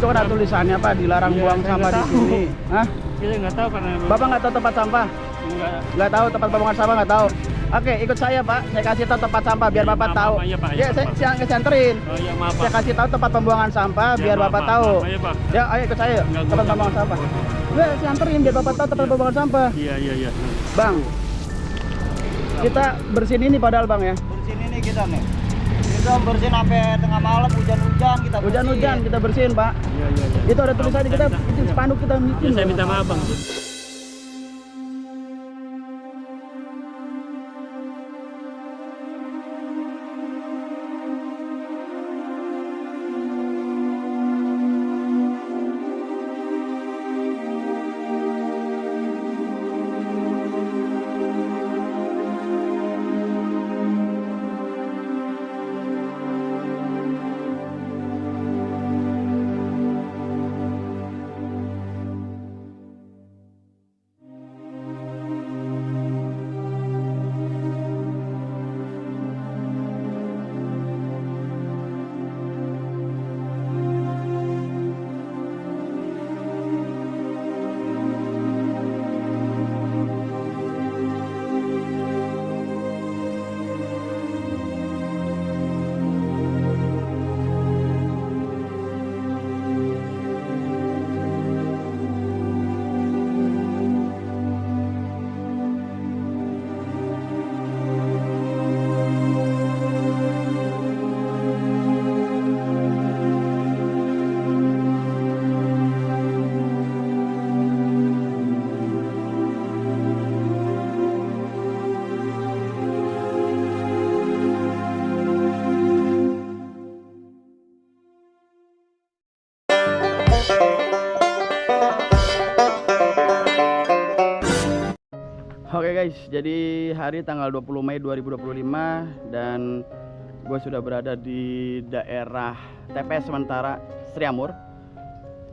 Itu kan ada tulisannya Pak, dilarang Iya, buang saya sampah nggak di tahu. sini. Hah? Kita nggak tahu karena Bapak nggak tahu tempat sampah? enggak. Nggak tahu tempat pembuangan sampah, nggak tahu. Oke, ikut saya Pak. Saya kasih tahu tempat sampah biar Iya, Bapak maaf, tahu. maaf, iya, Pak, Ya, iya, saya senterin. Oh iya, maaf, Saya Pak. kasih tahu tempat pembuangan sampah Ya, biar maaf, Bapak Pak. tahu. Maaf, iya, Pak. Ya, ayo ikut saya. Nggak, Tempat gua pembuangan nggak. sampah. Ya, saya anterin biar Bapak tahu tempat pembuangan sampah. Iya, iya, iya. Bang, kita bersihin ini padahal Bang ya. Bersihin ini kita nih. Kita bersihin sampai tengah malam, hujan-hujan kita bersihin. Hujan-hujan kita bersihin Pak. Iya, iya, iya. Itu ada tulisannya, kita Minta- bikin spanduk, kita Ya, bikin. saya loh. minta maaf, Bang. Oke guys, jadi hari tanggal 20 Mei 2025 dan gue sudah berada di daerah TPS sementara Sriamur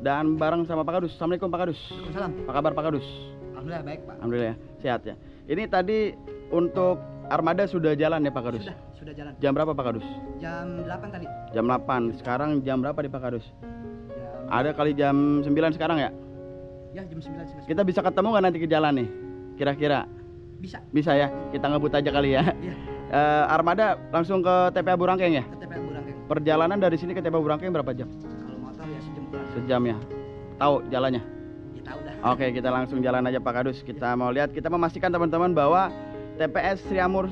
dan bareng sama Pak Kadus. Assalamualaikum Pak Kadus. Waalaikumsalam. Apa kabar Pak Kadus? Alhamdulillah baik, Pak. Alhamdulillah ya, sehat ya. Ini tadi untuk armada sudah jalan ya Pak Kadus? Sudah jalan. Jam berapa Pak Kadus? Jam 8 tadi. Jam 8. Sekarang jam berapa di Pak Kadus? Jam Ada kali jam 9 sekarang ya? Ya, jam 9. Kita bisa ketemu nggak nanti ke jalan nih? Kira-kira Bisa. bisa ya? Kita ngebut aja kali ya. Iya. Armada langsung ke TPA Burangkeng ya? Ke TPA Burangkeng. Perjalanan dari sini ke TPA Burangkeng berapa jam? Kalau motor ya sejam pulang. Sejam ya. Tahu jalannya? Ya tahu dah. Oke, kita langsung jalan aja Pak Kadus. Kita mau lihat, kita memastikan teman-teman bahwa TPS Sriamur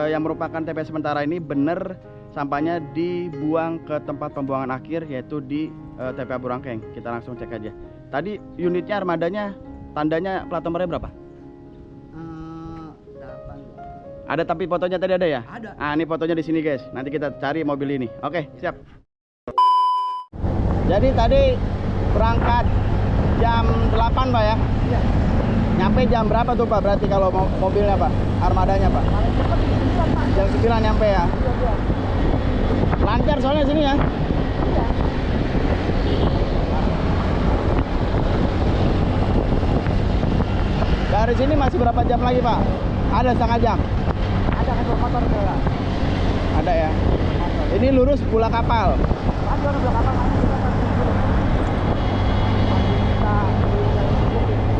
yang merupakan TPS sementara ini benar sampahnya dibuang ke tempat pembuangan akhir yaitu di TPA Burangkeng. Kita langsung cek aja. Tadi unitnya armadanya tandanya plat nomornya berapa? 8. Ada tapi fotonya tadi ada ya? Ada. Ah, ini fotonya di sini guys. Nanti kita cari mobil ini. Oke, siap. Jadi tadi berangkat jam 8 Pak ya? Iya. Nyampe jam berapa tuh Pak? Berarti kalau mobilnya Pak, armadanya Pak? Paling cepat di 9, Pak. Jam 9 nyampe ya? Iya. Lancar soalnya sini ya? Iya. Dari sini masih berapa jam lagi Pak? Ada setengah jam? Ada kan motor tuh ya. Ada ya? Ini lurus Pulau Kapal. Kan dia udah belakang nanti kita akan kita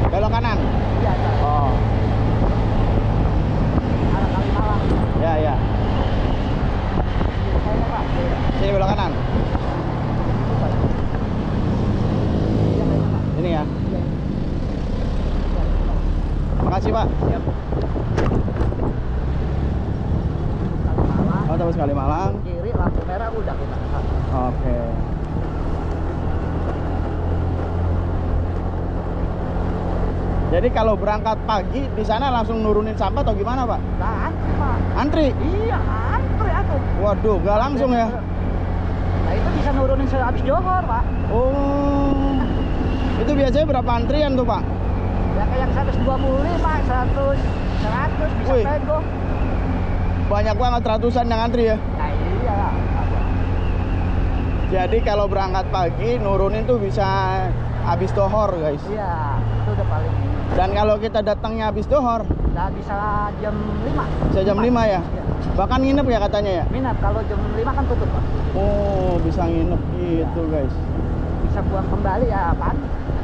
Belok kanan? iya, ada. Oh, Arah Kalimalang. ya ya. Saya Pak. Sini belok kanan. Iya, Pak. Ini ya. Iya. Makasih Pak. Siap. Kalimalang. Oh, tebus Kalimalang. Kiri lampu merah udah kita. Oke. Jadi kalau berangkat pagi di sana langsung nurunin sampah atau gimana Pak? Nah, antri, Pak. Antri? Iya, antri atuh. Waduh, nggak langsung ya? Nah, itu bisa nurunin sehabis johor, Pak. Oh, itu biasanya berapa antrian tuh Pak? Ya kayak yang 125, 100 bisa Wih. pego. Banyak banget ratusan yang antri ya. Nah, iya lah. Jadi kalau berangkat pagi nurunin tuh bisa habis dohor guys. Iya, itu udah paling ini. Dan kalau kita datangnya habis dohor, Udah bisa jam 5. bisa jam 5 ya. Iya. Bahkan nginep ya katanya ya. Minat kalau jam 5 kan tutup, Pak. Oh, bisa nginep gitu guys. Bisa bisa buang kembali ya kan.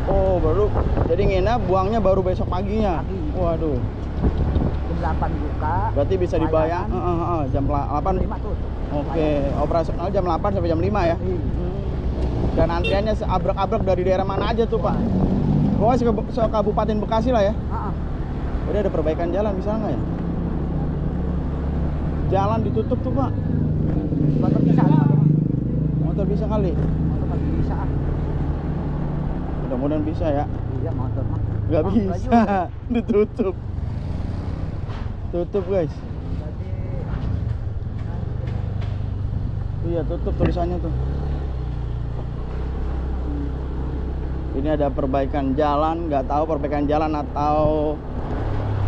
Oh, baru. Jadi nginep buangnya baru besok paginya. Pagi. Waduh. Jam 8 buka. Berarti bisa dibayar jam 8. 5 tuh. Oke, operasional jam 8 sampai jam 5 ya. Dan antriannya seabrek-abrek dari daerah mana aja tuh, Pak? Pokoknya se-Kabupaten Bekasi lah ya. Udah ada perbaikan jalan bisa nggak ya? Jalan ditutup tuh, Pak. Motor bisa. Motor bisa kali. Motor bisa. Mudah-mudahan bisa ya. Iya, motor mah. Nggak bisa. Ditutup. Tutup, guys. Iya, tutup tulisannya tuh. Ini ada perbaikan jalan, nggak tahu perbaikan jalan atau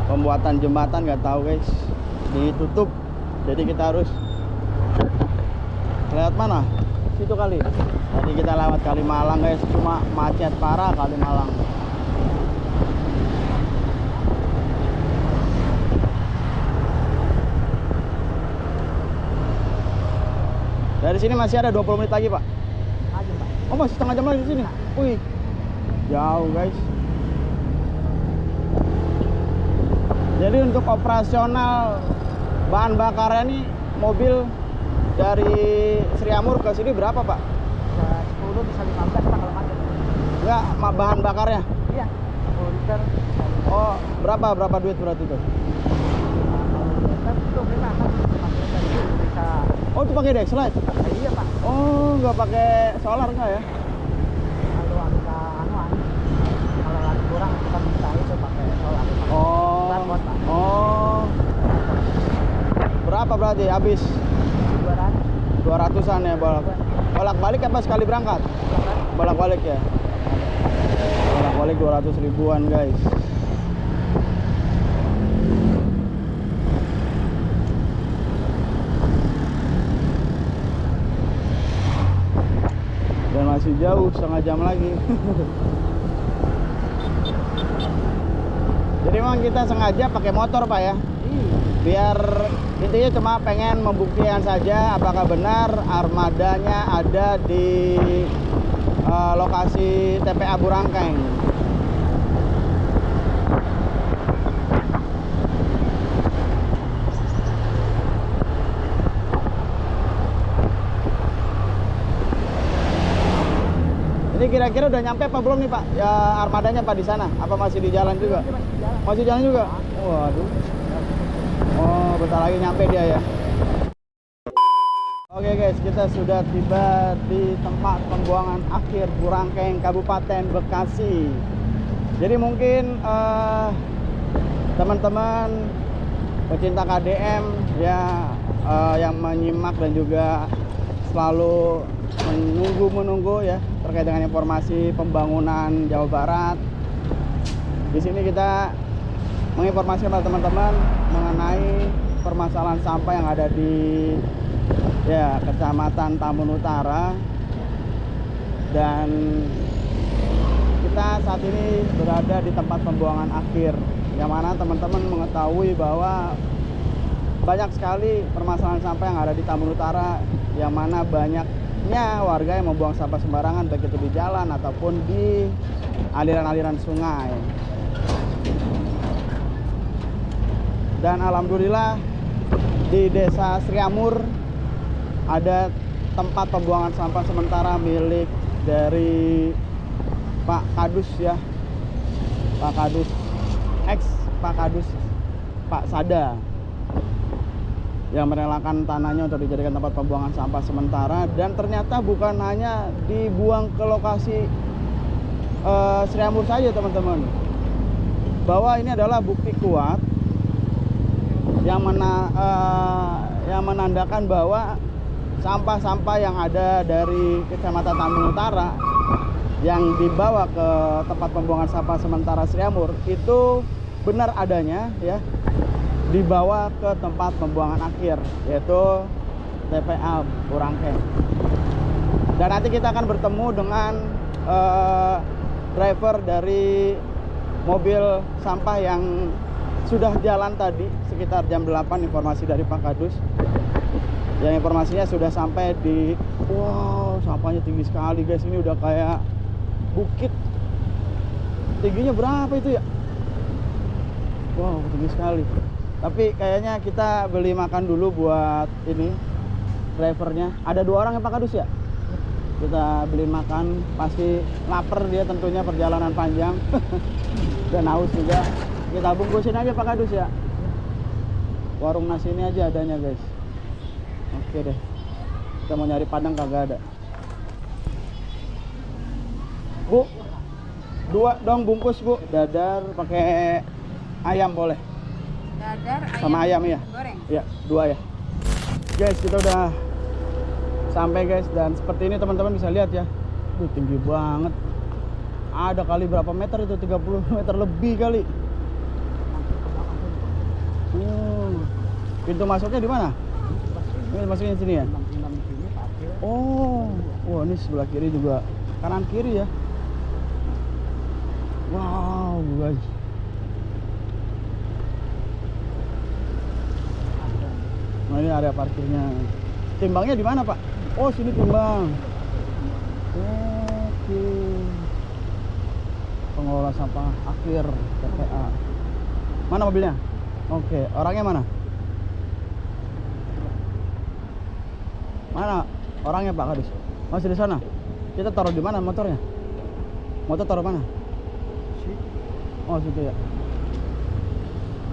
pembuatan jembatan, nggak tahu guys. Ditutup, jadi kita harus lewat mana? Situ kali. Tadi kita lewat Kalimalang guys, cuma macet parah Kalimalang. Dari sini masih ada 20 menit lagi, Pak. Oh, masih setengah jam lagi di sini. Wih. Jauh, guys. Jadi untuk operasional bahan bakarnya ini mobil dari Sriamur ke sini berapa, Pak? Bisa 10 bisa 15 Pak kalau macet. Enggak, bahan bakarnya. Iya. 10 liter. Oh, berapa duit berarti itu? Oh, itu pakai Dexlite? Iya, Pak. Oh, nggak pakai solar nggak ya? Kalau angka kalau ada kurang kita minta itu pakai solar. Oh. Barcode, Pak. Oh. Berapa berarti habis? 200-an ya bolak-balik apa sekali berangkat? Bolak-balik ya. Bolak-balik 200 ribuan, guys. Dan masih jauh, setengah jam lagi. Jadi memang kita sengaja pakai motor, Pak ya. Biar intinya cuma pengen membuktikan saja apakah benar armadanya ada di lokasi TPA Burangkeng. Ini kira-kira udah nyampe apa belum nih, Pak? Ya armadanya, Pak, di sana? Apa masih di jalan juga? Masih jalan juga? Waduh. Oh, bentar lagi nyampe dia ya. Oke guys, kita sudah tiba di tempat pembuangan akhir Burangkeng, Kabupaten Bekasi. Jadi mungkin teman-teman pecinta KDM ya yang menyimak dan juga selalu menunggu ya terkait dengan informasi pembangunan Jawa Barat. Di sini kita menginformasikan kepada teman-teman mengenai permasalahan sampah yang ada di Kecamatan Tambun Utara, dan kita saat ini berada di tempat pembuangan akhir yang mana teman-teman mengetahui bahwa banyak sekali permasalahan sampah yang ada di Tambun Utara, yang mana banyaknya warga yang membuang sampah sembarangan, baik itu di jalan ataupun di aliran-aliran sungai. Dan alhamdulillah di Desa Sriamur ada tempat pembuangan sampah sementara milik dari Pak Kadus ya, Pak Kadus, Pak Kadus, Pak Sada, yang merelakan tanahnya untuk dijadikan tempat pembuangan sampah sementara. Dan ternyata bukan hanya dibuang ke lokasi Sriamur saja, teman-teman, bahwa ini adalah bukti kuat yang menandakan bahwa sampah-sampah yang ada dari Kecamatan Tambun Utara yang dibawa ke tempat pembuangan sampah sementara Sriamur itu benar adanya ya, dibawa ke tempat pembuangan akhir, yaitu TPA Burangkeng. Dan nanti kita akan bertemu dengan driver dari mobil sampah yang sudah jalan tadi sekitar jam 8, informasi dari Pak Kadus. Yang informasinya sudah sampai di, wow, sampahnya tinggi sekali guys, ini udah kayak bukit. Tingginya berapa itu ya? Wow, tinggi sekali. Tapi kayaknya kita beli makan dulu buat ini drivernya. Ada 2 orang ya Pak Kadus ya? Kita beli makan, pasti lapar dia tentunya, perjalanan panjang. Dan haus juga. Kita bungkusin aja Pak Kadus ya. Warung nasi ini aja adanya guys. Oke deh. Kita mau nyari Padang kagak ada. Bu, 2 dong bungkus Bu. Dadar pakai ayam boleh. Dadar Sama ayam ya. goreng. Ya, 2 ya. Guys, kita udah sampai guys, dan seperti ini teman-teman bisa lihat ya. Tinggi banget. Ada kali berapa meter itu? 30 meter lebih kali. Pintu masuknya di mana? Ini masuknya sini ya. Oh, wah ini sebelah kiri juga, kanan kiri ya. Wow guys. Nah ini area parkirnya. Timbangnya di mana Pak? Oh sini timbang. Oke. Pengelola sampah akhir TPA. Mana mobilnya? Oke, orangnya mana? Mana orangnya Pak Kadus? Masih di sana. Kita taruh di mana motornya? Motor taruh mana? Oh situ ya.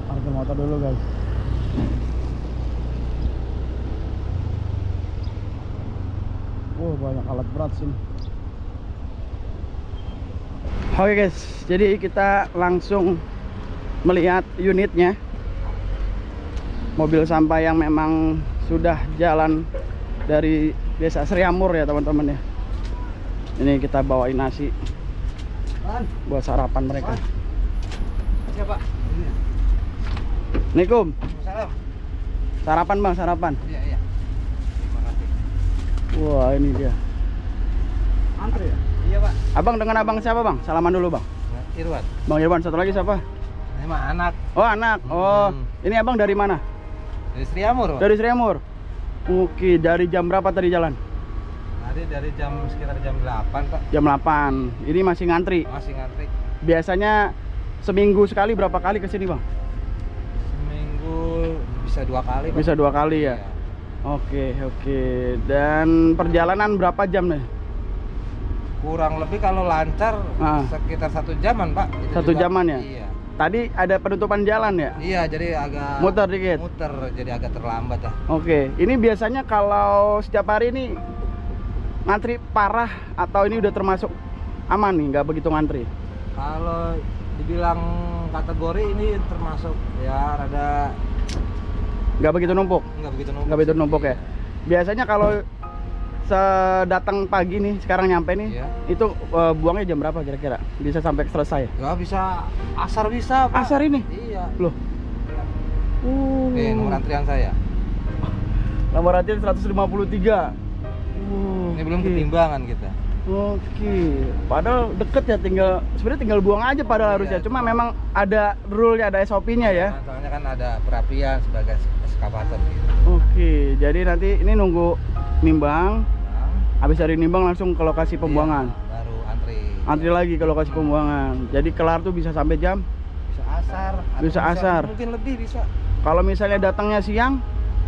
Parkir motor dulu guys. Banyak alat berat sini. Oke guys, jadi kita langsung melihat unitnya. Mobil sampah yang memang sudah jalan dari desa Sriamur ya teman-teman ya. Ini kita bawain nasi buat sarapan mereka. Siapa? Assalamualaikum. Salam. Sarapan Bang, sarapan. Iya, iya. Terima kasih. Wah ini dia. Antri ya? Iya Pak. Abang dengan abang siapa Bang? Salaman dulu Bang. Irwan. Bang Irwan, satu lagi siapa? Ini mah anak. Oh anak. Oh ini abang dari mana? Dari Sriamur Pak. Dari Sriamur. Oke, dari jam berapa tadi jalan? Tadi dari sekitar jam 8 Pak. Jam 8. Ini masih ngantri. Masih ngantri. Biasanya seminggu sekali berapa kali ke sini Bang? Seminggu bisa 2 kali Pak. Bisa 2 kali ya. Iya. Oke. Dan perjalanan berapa jam nih? Kurang lebih kalau lancar sekitar 1 jaman Pak. Itu 1 juga. jaman ya? Iya. Tadi ada penutupan jalan ya? Iya, jadi agak Muter dikit. Muter, jadi agak terlambat ya. Oke, ini biasanya kalau setiap hari ini ngantri parah atau ini udah termasuk aman nih, nggak begitu ngantri? Kalau dibilang kategori ini termasuk ya rada Nggak begitu numpuk? nggak begitu numpuk. Nggak begitu numpuk ya? Biasanya kalau sedatang pagi nih, sekarang nyampe nih, Iya. itu buangnya jam berapa kira-kira? Bisa sampai selesai? Ya bisa asar bisa Pak. Asar ini? Iya. Loh. Nomor antrian saya. Nomor antrian 153. Ini belum ketimbangan kita. Oke. Padahal deket ya, sebenarnya tinggal buang aja padahal harusnya. Iya. Cuma memang ada rule-nya, ada SOP-nya ya. Soalnya kan ada perapian sebagai eskavator gitu. Oke, jadi nanti ini nunggu nimbang. Habis dari nimbang langsung ke lokasi pembuangan. Iya, baru antri. Antri lagi ke lokasi pembuangan. Jadi kelar tuh bisa sampai jam. Bisa asar. atau Bisa asar. Mungkin lebih bisa. Kalau misalnya datangnya siang,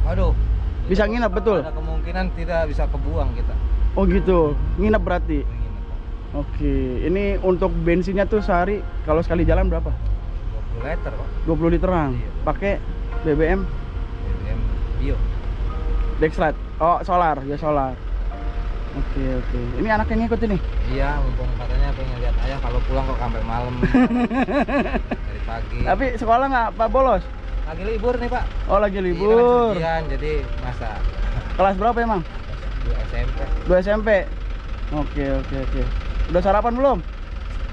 Waduh. bisa nginep betul. Ada kemungkinan tidak bisa kebuang kita. Oh gitu, nginep berarti. Nginep. Oke, ini untuk bensinnya tuh sehari kalau sekali jalan berapa? 20 liter Pak. 20 literan. Iya. Pakai BBM BBM bio. Dexlat. Oh, solar, ya solar. Oke. Ini anaknya ngikut ini. Iya, mumpung katanya pengen lihat ayah kalau pulang kok sampai malam. Dari pagi. Tapi sekolah nggak Pak bolos? Lagi libur nih Pak. Oh, lagi Iya, libur. ujian, jadi masa Kelas berapa emang? 2 SMP. 2 SMP. Oke. Udah sarapan belum?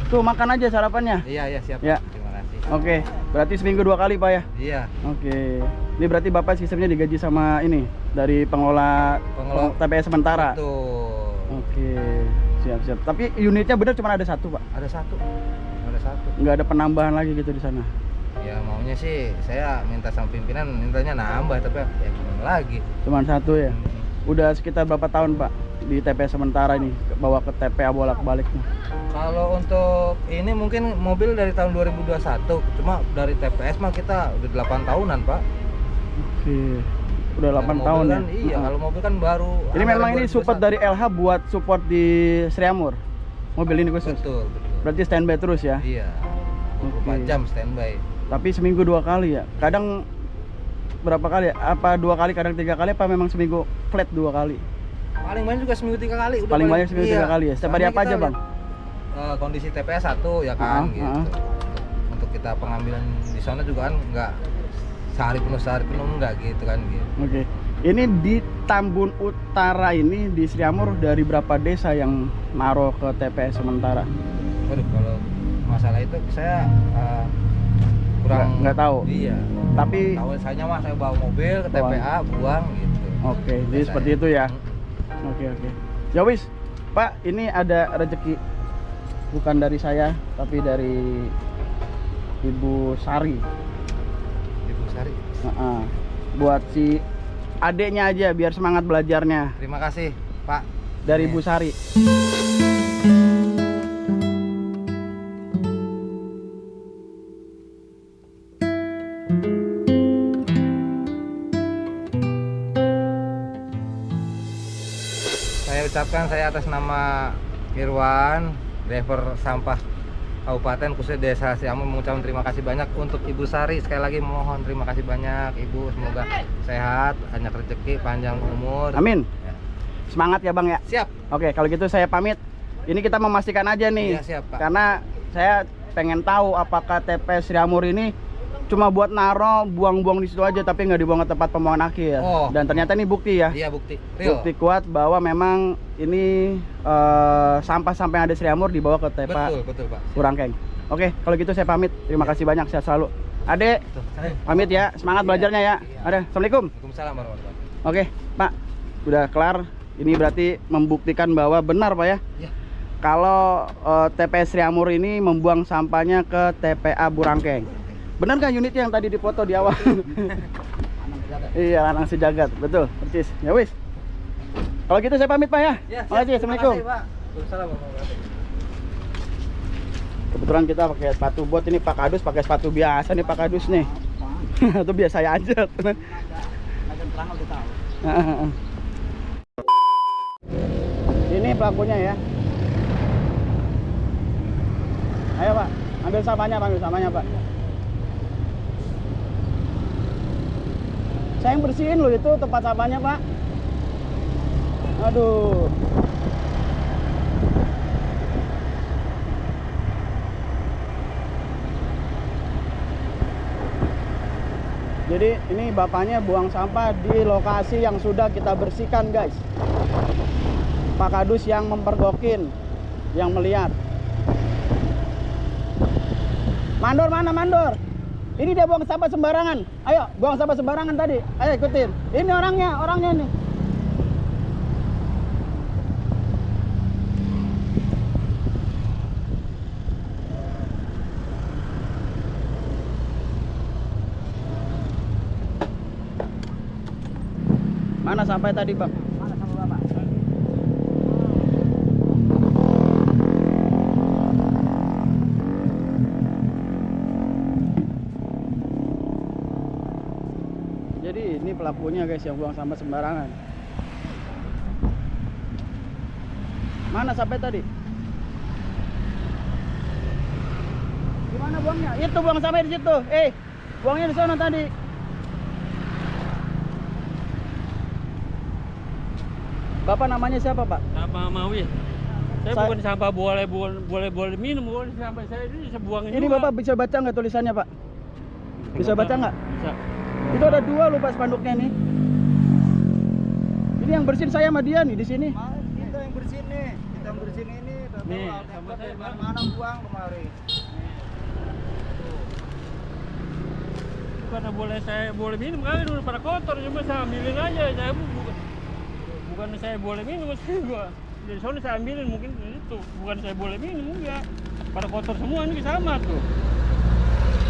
Tuh makan aja sarapannya. Iya siap. Ya. Terima kasih. Oke, berarti seminggu 2 kali Pak ya? Iya. Oke. Ini berarti Bapak sistemnya digaji sama ini dari pengelola TPS sementara. Betul. Oke, siap. Tapi unitnya benar cuma ada 1 Pak? Ada satu. Nggak ada penambahan lagi gitu di sana? Ya maunya sih saya minta sama pimpinan mintanya nambah, tapi ya gimana lagi. Cuma 1 ya? Udah sekitar berapa tahun Pak? di TPS sementara ini bawa ke TPA bolak-baliknya? Kalau untuk ini mungkin mobil dari tahun 2021, cuma dari TPS mah kita udah 8 tahunan, Pak. Oke. Udah 8 Kalau tahun mobil ya. kan, iya, kalau mobil kan baru. Ini memang ini 2021. support dari LH buat support di Sriamur. Mobil ini khusus. Betul, betul. Berarti standby terus ya. Iya. 24 Oke. jam standby. Tapi seminggu 2 kali ya. Kadang berapa kali ya? Apa 2 kali, kadang 3 kali, apa memang seminggu flat 2 kali? Paling banyak juga seminggu 3 kali. Paling banyak seminggu 3 iya. kali ya. Setiap hari Soalnya apa aja, kita Bang? lihat, kondisi TPS 1 ya kan gitu. Untuk kita pengambilan di sana juga kan nggak sehari penuh enggak gitu kan gitu. Oke. Ini di Tambun Utara ini di Sriamur dari berapa desa yang naruh ke TPS sementara? Waduh, kalau masalah itu saya kurang Nggak tahu. Iya. Tapi Tahu saya mah saya bawa mobil ke TPA buang gitu. oke, jadi seperti itu ya. Oke. Ya wis, Pak, ini ada rezeki bukan dari saya, tapi dari Ibu Sari. Ibu Sari. Buat si adeknya aja biar semangat belajarnya. Terima kasih, Pak. Dari Ini. Ibu Sari. Saya ucapkan saya atas nama Irwan, driver sampah Kabupaten khususnya Desa Sriamur mengucapkan terima kasih banyak untuk Ibu Sari. Sekali lagi mohon terima kasih banyak Ibu, semoga sehat, banyak rezeki, panjang umur. Amin. Ya. Semangat ya Bang ya. Siap. Oke, kalau gitu saya pamit. Ini kita memastikan aja nih. Iya, siap, Pak. Karena saya pengen tahu apakah TPS Sriamur ini cuma buat naro buang-buang di situ aja tapi nggak dibuang ke tempat pembuangan akhir. Oh. Dan ternyata ini bukti ya. Iya, bukti. Real. Bukti kuat bahwa memang ini sampah-sampah yang ada Sriamur dibawa ke TPA Betul, Pak. Kurangkeng. Oke, kalau gitu saya pamit. Terima kasih banyak, sehat selalu. Adek, Tuh, saya. pamit ya. Semangat belajarnya ya. Iya. Ada. Assalamualaikum. Waalaikumsalam warahmatullahi wabarakatuh. Oke, Pak. Udah kelar. Ini berarti membuktikan bahwa benar, Pak ya. Iya. Kalau TPS Sriamur ini membuang sampahnya ke TPA Burangkeng. Benar nggak unitnya yang tadi dipoto di awal? Iya, Lanang Sejagat. Betul, persis. Ya wis. Kalau gitu saya pamit, Pak ya. Ya, siap. Makasih. Terima Assalamualaikum. kasih, Pak. Waalaikumsalam warahmatullahi wabarakatuh. Kebetulan kita pakai sepatu bot, ini Pak Kadus pakai sepatu biasa nih Pak Kadus nih. Itu biasa aja. Ini pelakunya ya. Ayo Pak, ambil sampahnya Pak. Saya yang bersihin loh itu tempat sampahnya Pak. Aduh. Jadi ini bapaknya buang sampah di lokasi yang sudah kita bersihkan guys. Pak Kadus yang mempergokin, yang melihat. Mandor mana mandor? Ini dia buang sampah sembarangan. Ayo buang sampah sembarangan tadi. Ayo ikutin. Ini orangnya nih. Mana sampai tadi Bang? Mana sama Bapak? Jadi ini pelakunya guys yang buang sampah sembarangan. Mana sampai tadi? Gimana buangnya? Itu buang sampai di situ. Buangnya di sana tadi. Bapak namanya siapa Pak? Nama Mawi. Saya bukan sampah boleh minum, bukan sampah saya ini saya buangin Ini juga. Bapak bisa baca nggak tulisannya Pak? Bisa baca nggak? Bisa. Itu ada 2 lupa spanduknya nih. Ini yang bersihin saya sama dia nih di sini. Kita yang bersihin nih, kita yang bersihin ini. Nih, sama saya, Bang. Mana buang kemari? Karena saya boleh minum kali dulu pada kotor, cuma saya ambilin aja. Saya bukan saya boleh minum, saya dari sana saya ambilin mungkin itu. Bukan saya boleh minum enggak. Pada kotor semua ini sama tuh.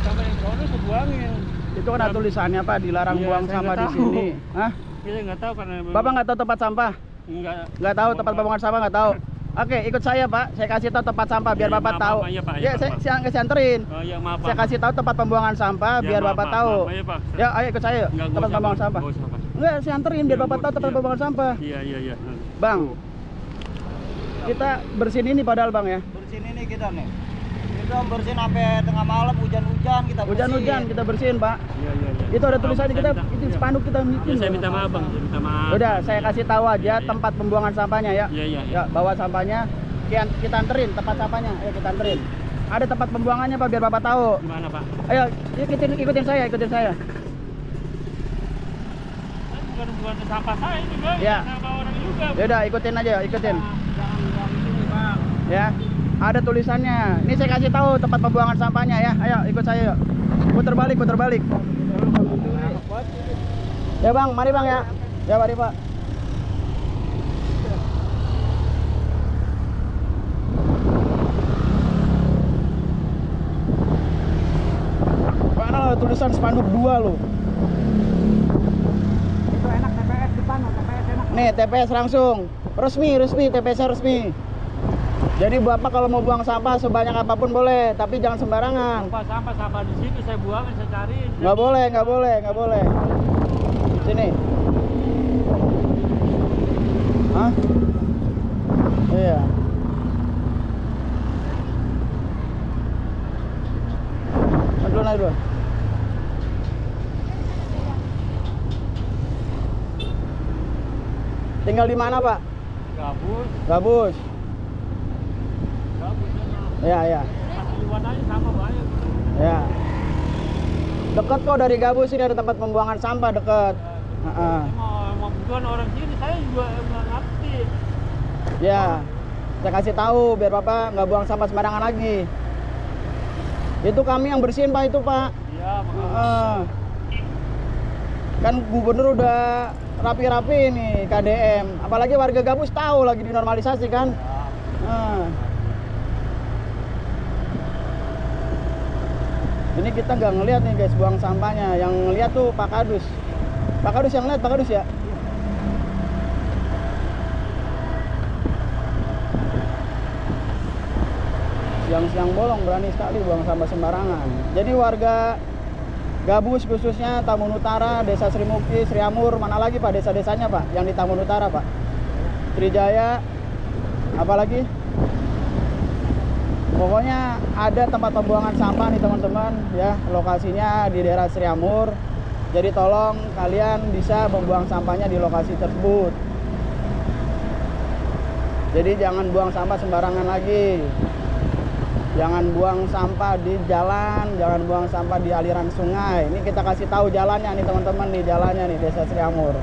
Sampai yang kotor saya buangin. Itu kan ada tulisannya Pak, dilarang Iya, buang saya sampah nggak di tahu. sini. Hah? Kita nggak tahu karena Bapak nggak tahu tempat sampah? Enggak tahu tempat pembuangan sampah, nggak tahu. Oke, ikut saya Pak. Saya kasih tahu tempat sampah biar Iya, Bapak maaf, tahu. Pak. Iya, Pak. Ya, Iya, saya anterin. Oh iya, maaf. Saya kasih tahu tempat pembuangan sampah Ya, biar maaf, Bapak Pak. tahu. Maaf, iya, Pak. Ya, ayo ikut saya yuk. Nggak Tempat usah, pembuangan Pak. sampah. Nggak usah, Pak. Enggak, saya anterin biar Iya, Bapak tahu tempat iya. pembuangan sampah. Iya. Bang, kita bersihin ini padahal Bang ya. Bersihin ini kita nih. Kita bersihin sampai tengah malam, hujan-hujan kita bersihin. Hujan-hujan kita bersihin Pak. Iya. Itu ada tulisannya, kita Saya itu minta- spanduk kita Ya, bikin. saya minta maaf, Bang. Saya minta maaf. Udah, saya kasih tahu aja Iya. tempat pembuangan sampahnya ya. Iya. Ya, bawa sampahnya. Kita anterin tempat sampahnya. Ayo kita anterin. Ada tempat pembuangannya Pak biar Bapak tahu. Gimana, Pak? Ayo, ikutin saya. Bukan sampah saya juga, Ya. sampah orang juga. Ya udah, ikutin aja, ikutin. Jangan buang sini, Bang. Ya. Ada tulisannya. Ini saya kasih tahu tempat pembuangan sampahnya ya. Ayo, ikut saya yuk. Putar balik. Ya Bang, mari Bang ya. Ya mari Pak. Mana ada tulisan spanduk 2 loh. Itu enak TPS depan, TPS enak. Nih TPS langsung. Resmi, TPS-nya resmi. Jadi Bapak kalau mau buang sampah sebanyak apapun boleh, tapi jangan sembarangan. Sampah di situ saya buangin, saya cariin. Nggak boleh. Sini. Hah? Iya. Naik dulu. Tinggal di mana Pak? Gabus. Ya. Warnanya sama banyak. Ya. Dekat kok dari Gabus ini ada tempat pembuangan sampah dekat. Mau bukan orang sini, saya juga nggak ngerti. Ya. Saya kasih tahu biar Bapak nggak buang sampah sembarangan lagi. Itu kami yang bersihin Pak itu Pak. Iya, makanya. Kan gubernur udah rapi-rapi nih KDM. Apalagi warga Gabus tahu lagi dinormalisasi kan. Ini kita nggak ngelihat nih guys buang sampahnya. Yang ngelihat tuh Pak Kadus. Pak Kadus yang lihat, Pak Kadus ya. Siang-siang bolong berani sekali buang sampah sembarangan. Jadi warga Gabus khususnya Tambun Utara, Desa Sri Mukti, Sri Amur, mana lagi Pak desa-desanya Pak yang di Tambun Utara Pak? Trijaya, apalagi? Pokoknya ada tempat pembuangan sampah nih teman-teman ya, lokasinya di daerah Sri Amur. Jadi tolong kalian bisa membuang sampahnya di lokasi tersebut. Jadi jangan buang sampah sembarangan lagi. Jangan buang sampah di jalan, jangan buang sampah di aliran sungai. Ini kita kasih tahu jalannya nih teman-teman, nih jalannya nih Desa Sri Amur.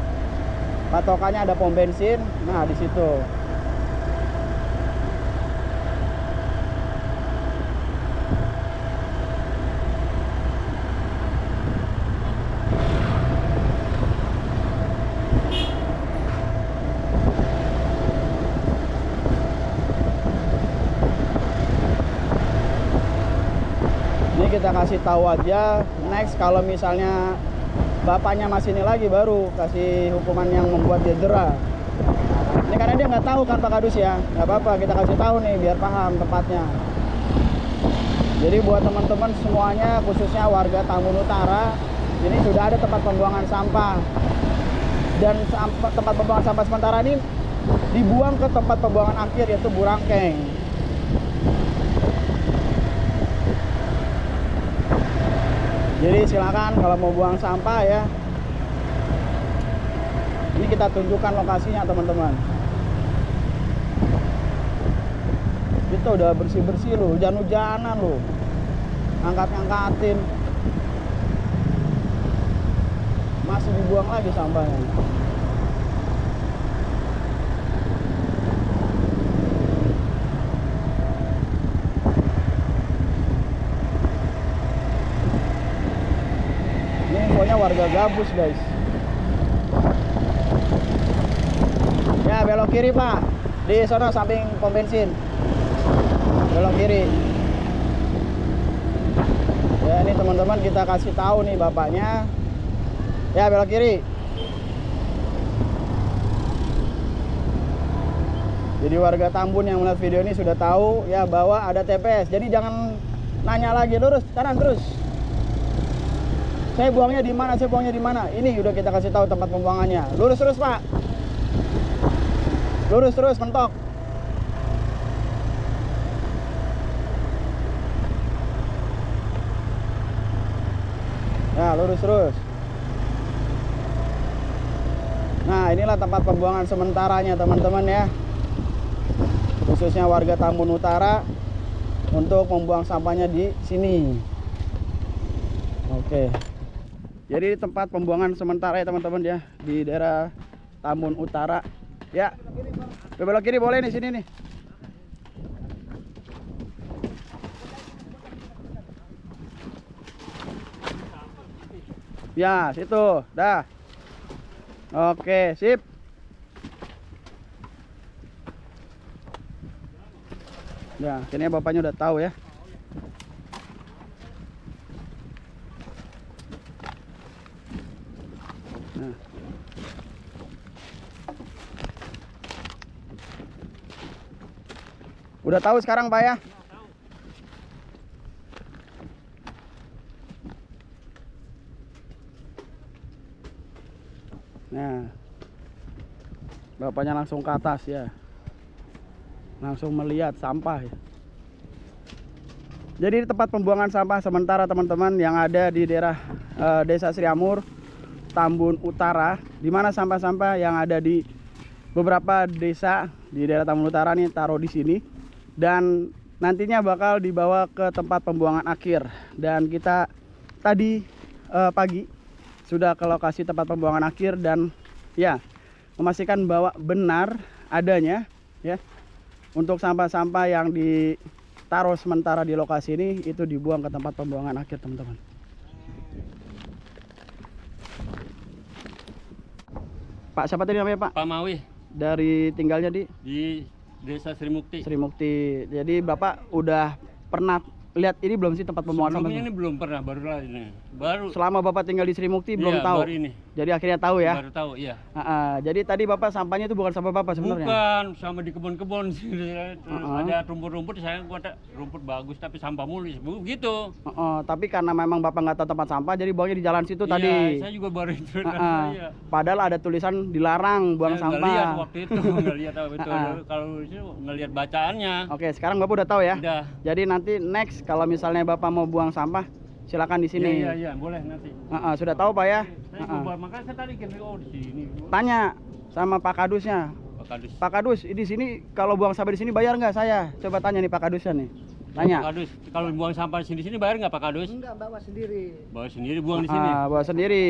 Patokannya ada pom bensin. Nah, di situ. Kita kasih tahu aja, next kalau misalnya bapaknya masih ini lagi baru kasih hukuman yang membuat dia jera. Ini karena dia nggak tahu kan Pak Kadus ya, nggak apa-apa kita kasih tahu nih biar paham tepatnya. Jadi buat teman-teman semuanya khususnya warga Tambun Utara, ini sudah ada tempat pembuangan sampah dan tempat pembuangan sampah sementara ini dibuang ke tempat pembuangan akhir yaitu Burangkeng. Jadi silakan kalau mau buang sampah ya. Ini kita tunjukkan lokasinya teman-teman. Kita udah bersih-bersih loh, hujan-hujanan loh. Angkat-angkatin. Masih dibuang lagi sampahnya. Pokoknya warga Gabus guys. Ya belok kiri Pak, di sana samping pom bensin. Belok kiri. Ya ini teman-teman kita kasih tahu nih bapaknya. Ya belok kiri. Jadi warga Tambun yang melihat video ini sudah tahu ya bahwa ada TPS. Jadi jangan nanya lagi, lurus kanan terus. Saya buangnya di mana? Saya buangnya di mana? Ini udah kita kasih tahu tempat pembuangannya. Lurus terus, Pak. Lurus terus, mentok. Ya, lurus terus. Nah, inilah tempat pembuangan sementaranya, teman-teman ya. Khususnya warga Tambun Utara untuk membuang sampahnya di sini. Oke. Jadi tempat pembuangan sementara ya teman-teman ya di daerah Tambun Utara. Ya. Belok kiri boleh nih sini nih. Ya, situ. Dah. Oke, sip. Ya, kayaknya bapaknya udah tahu ya. Nah. Udah tahu sekarang, Pak ya? Nah. Bapaknya langsung ke atas ya. Langsung melihat sampah ya. Jadi di tempat pembuangan sampah sementara teman-teman yang ada di daerah Desa Sriamur, Tambun Utara, di mana sampah-sampah yang ada di beberapa desa di daerah Tambun Utara nih taruh di sini dan nantinya bakal dibawa ke tempat pembuangan akhir. Dan kita tadi pagi sudah ke lokasi tempat pembuangan akhir dan ya memastikan bahwa benar adanya ya untuk sampah-sampah yang ditaruh sementara di lokasi ini itu dibuang ke tempat pembuangan akhir, teman-teman. Pak, siapa tadi namanya, Pak? Pak Mawi Dari tinggalnya di Desa Sri Mukti. Sri Mukti. Jadi Bapak udah pernah lihat ini belum sih tempat pembuangan sampah? Sebelumnya ini belum pernah, baru lah ini. Baru. Selama Bapak tinggal di Sri Mukti belum Iya, tahu. baru ini. Jadi akhirnya tahu ya. Baru tahu, iya. Jadi tadi Bapak sampahnya itu bukan sampah Bapak sebenarnya. Bukan, sama di kebun-kebun sih. Ada rumput-rumput, saya kata rumput bagus tapi sampah mulu begitu. Tapi karena memang Bapak nggak tahu tempat sampah jadi buangnya di jalan situ Iya, tadi. saya juga baru itu. Iya. Padahal ada tulisan dilarang buang Saya sampah. nggak lihat waktu itu, nggak lihat apa betul. Kalau itu nggak lihat bacaannya. Oke, sekarang Bapak udah tahu ya. Udah. Jadi nanti next kalau misalnya Bapak mau buang sampah, silakan di sini. Iya, boleh nanti. Sudah tahu Pak ya? Saya coba, makanya saya tadi kira di sini. Tanya sama Pak Kadusnya. Pak Kadus. Pak Kadus, di sini kalau buang sampah di sini bayar nggak saya? Coba tanya nih Pak Kadusnya nih. Tanya. Pak Kadus, kalau buang sampah di sini bayar nggak Pak Kadus? Enggak, bawa sendiri. Bawa sendiri buang di sini. Bawa sendiri.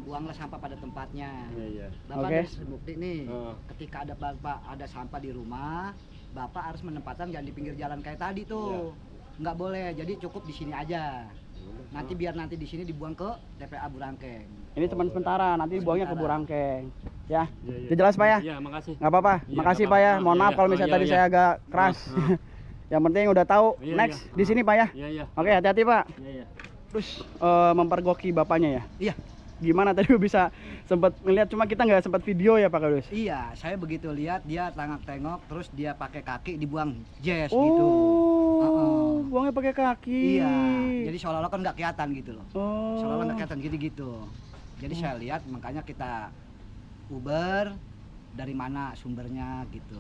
Buanglah sampah pada tempatnya. Iya. Bapak Oke. harus bukti nih. Heeh. Ketika ada Bapak ada sampah di rumah, Bapak harus menempatkan jangan di pinggir jalan kayak tadi tuh. Nggak boleh. Jadi cukup di sini aja. Nanti biar nanti di sini dibuang ke TPA Burangkeng. Ini teman sementara, nanti dibuangnya ke Burangkeng. Ya. Iya. Udah jelas Pak ya? Iya, makasih. Nggak apa-apa. Iya, Makasih nggak Pak ya. apa-apa. Mohon maaf Iya, kalau misalnya iya, tadi iya. saya agak keras. Yang penting udah tahu. Iya, Next iya. di sini Pak ya. Iya. Oke, hati-hati Pak. Iya. Terus mempergoki bapaknya ya. Iya. Gimana tadi bisa sempat ngeliat, cuma kita nggak sempat video ya Pak Kadus. Iya, saya begitu lihat dia tengok terus dia pakai kaki dibuang jazz Oh, gitu. Heeh. buangnya pakai kaki. Iya, jadi seolah-olah kan nggak kelihatan gitu loh. Oh. Seolah-olah nggak kelihatan gitu. Jadi saya lihat makanya kita Uber dari mana sumbernya gitu.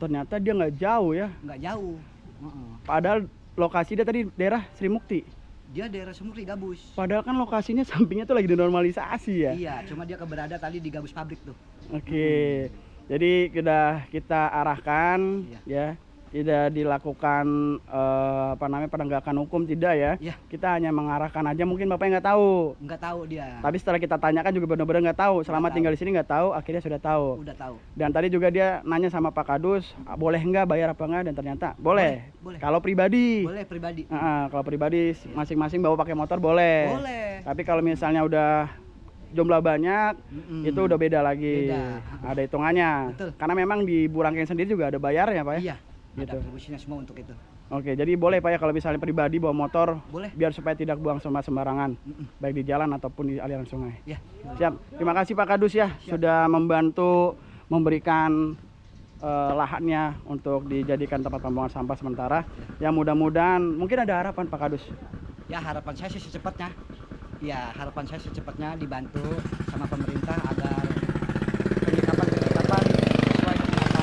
Ternyata dia nggak jauh ya. Nggak jauh. Heeh. Padahal lokasi dia tadi daerah Sri Mukti. Dia daerah Sumuri Gabus. Padahal kan lokasinya sampingnya tuh lagi dinormalisasi ya. Iya, cuma dia keberada tadi di Gabus pabrik tuh. Oke. Jadi sudah kita arahkan ya. Tidak dilakukan penegakan hukum, tidak ya. Iya. Kita hanya mengarahkan aja, mungkin Bapaknya nggak tahu. Nggak tahu dia. Tapi setelah kita tanyakan juga benar-benar nggak tahu. Selama Nggak tinggal di sini nggak tahu, akhirnya sudah tahu. Udah tahu. Dan tadi juga dia nanya sama Pak Kadus, boleh nggak bayar apa nggak? Dan ternyata boleh. Boleh. Kalau pribadi. Boleh pribadi. Kalau pribadi masing-masing bawa pakai motor boleh. Boleh. Tapi kalau misalnya udah jumlah banyak, itu udah beda lagi. Beda. Ada hitungannya. Betul. Karena memang di Burangkeng sendiri juga ada bayarnya Pak ya. Iya. Gitu. Ada atribusinya semua untuk itu. Oke, jadi boleh Pak ya kalau misalnya pribadi bawa motor, Boleh. biar supaya tidak buang sampah sembarangan, baik di jalan ataupun di aliran sungai. Ya. Siap. Terima kasih Pak Kadus ya sudah membantu memberikan lahannya untuk dijadikan tempat pembuangan sampah sementara. Yang mudah-mudahan mungkin ada harapan Pak Kadus. Ya harapan saya sih secepatnya. Ya harapan saya secepatnya dibantu sama pemerintah agar penyikapan sesuai dengan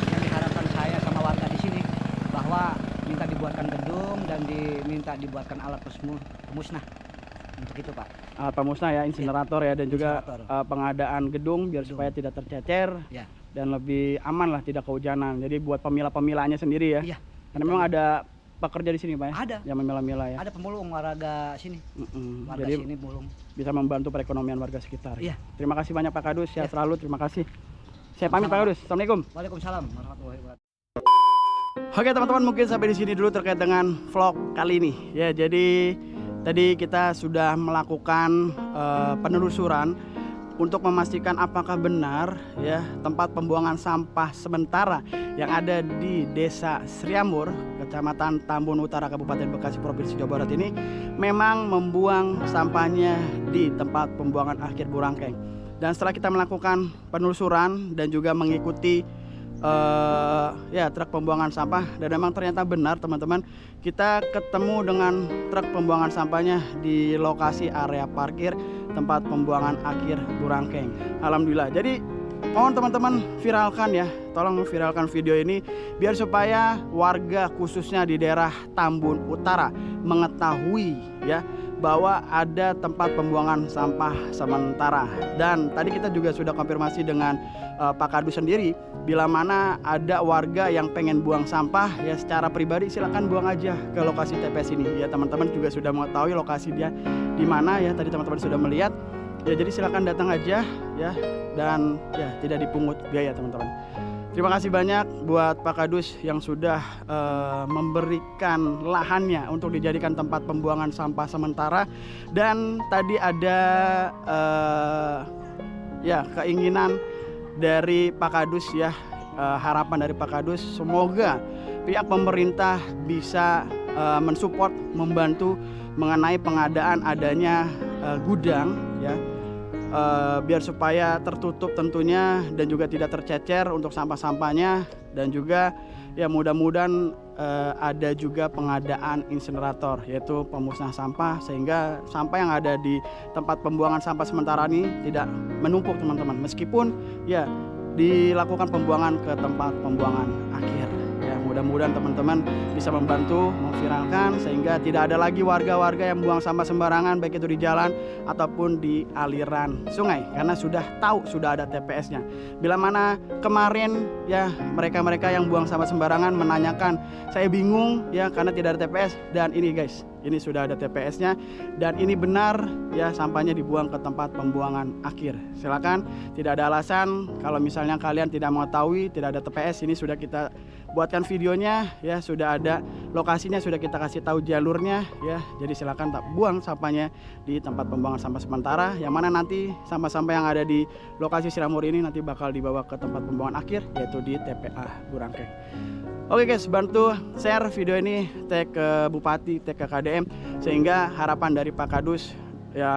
yang diharapkan saya sama warga di sini, bahwa minta dibuatkan gedung dan diminta dibuatkan alat pemusnah untuk itu Pak. Alat pemusnah ya, insinerator ya, dan juga Insinerator. pengadaan gedung biar supaya tidak tercecer Ya. dan lebih aman lah, tidak kehujanan. Jadi buat pemilah-pemilahnya sendiri ya. Iya. Karena memang ada pekerja di sini Pak ya? Ada. Yang memilah-milah ya. Ada pemulung warga sini. Warga Jadi sini mulung. bisa membantu perekonomian warga sekitar. Iya. Terima kasih banyak Pak Kadus, sehat Iya. selalu, terima kasih. Saya pamit Pak Kadus. Assalamualaikum. Waalaikumsalam warahmatullahi wabarakatuh. Oke teman-teman, mungkin sampai di sini dulu terkait dengan vlog kali ini. Ya, jadi tadi kita sudah melakukan penelusuran untuk memastikan apakah benar ya tempat pembuangan sampah sementara yang ada di Desa Sriamur, Kecamatan Tambun Utara, Kabupaten Bekasi, Provinsi Jawa Barat ini memang membuang sampahnya di tempat pembuangan akhir Burangkeng. Dan setelah kita melakukan penelusuran dan juga mengikuti ya truk pembuangan sampah, dan memang ternyata benar teman-teman, kita ketemu dengan truk pembuangan sampahnya di lokasi area parkir tempat pembuangan akhir Burangkeng. Alhamdulillah. Jadi mohon teman-teman viralkan ya, tolong viralkan video ini biar supaya warga khususnya di daerah Tambun Utara mengetahui ya bahwa ada tempat pembuangan sampah sementara. Dan tadi kita juga sudah konfirmasi dengan Pak Kadus sendiri, bila mana ada warga yang pengen buang sampah ya secara pribadi, silakan buang aja ke lokasi TPS ini ya. Teman-teman juga sudah mengetahui lokasi dia di mana ya, tadi teman-teman sudah melihat ya. Jadi silakan datang aja ya, dan ya tidak dipungut biaya teman-teman. Terima kasih banyak buat Pak Kadus yang sudah memberikan lahannya untuk dijadikan tempat pembuangan sampah sementara. Dan tadi ada ya keinginan dari Pak Kadus ya, harapan dari Pak Kadus semoga pihak pemerintah bisa mensupport, membantu mengenai pengadaan adanya gudang ya, biar supaya tertutup tentunya dan juga tidak tercecer untuk sampah-sampahnya. Dan juga ya mudah-mudahan ada juga pengadaan insinerator, yaitu pemusnah sampah, sehingga sampah yang ada di tempat pembuangan sampah sementara ini tidak menumpuk teman-teman, meskipun ya dilakukan pembuangan ke tempat pembuangan akhir ya. Mudah-mudahan teman-teman bisa membantu memviralkan sehingga tidak ada lagi warga-warga yang buang sampah sembarangan, baik itu di jalan ataupun di aliran sungai, karena sudah tahu sudah ada TPS-nya. Bila mana kemarin ya mereka-mereka yang buang sampah sembarangan menanyakan, saya bingung ya karena tidak ada TPS, dan ini guys, ini sudah ada TPS-nya dan ini benar ya, sampahnya dibuang ke tempat pembuangan akhir. Silakan, tidak ada alasan kalau misalnya kalian tidak mengetahui tidak ada TPS. Ini sudah kita buatkan videonya ya, sudah ada lokasinya, sudah kita kasih tahu jalurnya ya. Jadi silakan tak buang sampahnya di tempat pembuangan sampah sementara, yang mana nanti sampah-sampah yang ada di lokasi Sriamur ini nanti bakal dibawa ke tempat pembuangan akhir, yaitu di TPA Burangkeng. Oke guys, bantu share video ini, tag ke Bupati, tag ke KDM, sehingga harapan dari Pak Kadus ya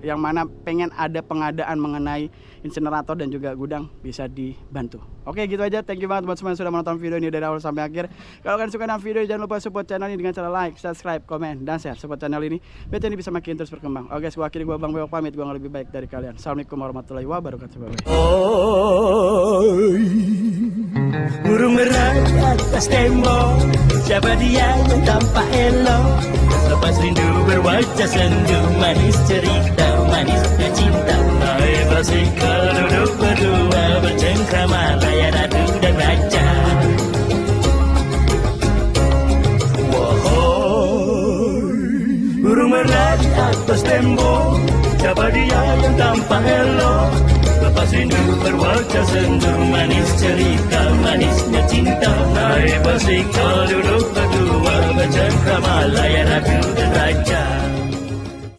yang mana pengen ada pengadaan mengenai insinerator dan juga gudang bisa dibantu. Oke, gitu aja. Thank you banget buat semua yang sudah menonton video ini dari awal sampai akhir. Kalau kalian suka dengan video, jangan lupa support channel ini dengan cara like, subscribe, komen, dan share. Support channel ini biar ini bisa makin terus berkembang. Oke, gua akhiri gua Bang Bewok pamit, gua lebih baik dari kalian. Assalamualaikum warahmatullahi wabarakatuh. Bye bye. Burung merak atas tembok, siapa dia yang tampak elok? Lepas rindu berwajah sendu, manis cerita, manisnya cinta. Hai basikal duduk berdua, bercengkrama, layar adu dan raja. Wahai burung merak atas tembok, siapa dia yang tampak elok? Lepas rindu berwajah sendu, manis cerita, manisnya cinta. Naik basikal duduk berdua, bercengkrama, layar adu dan raja.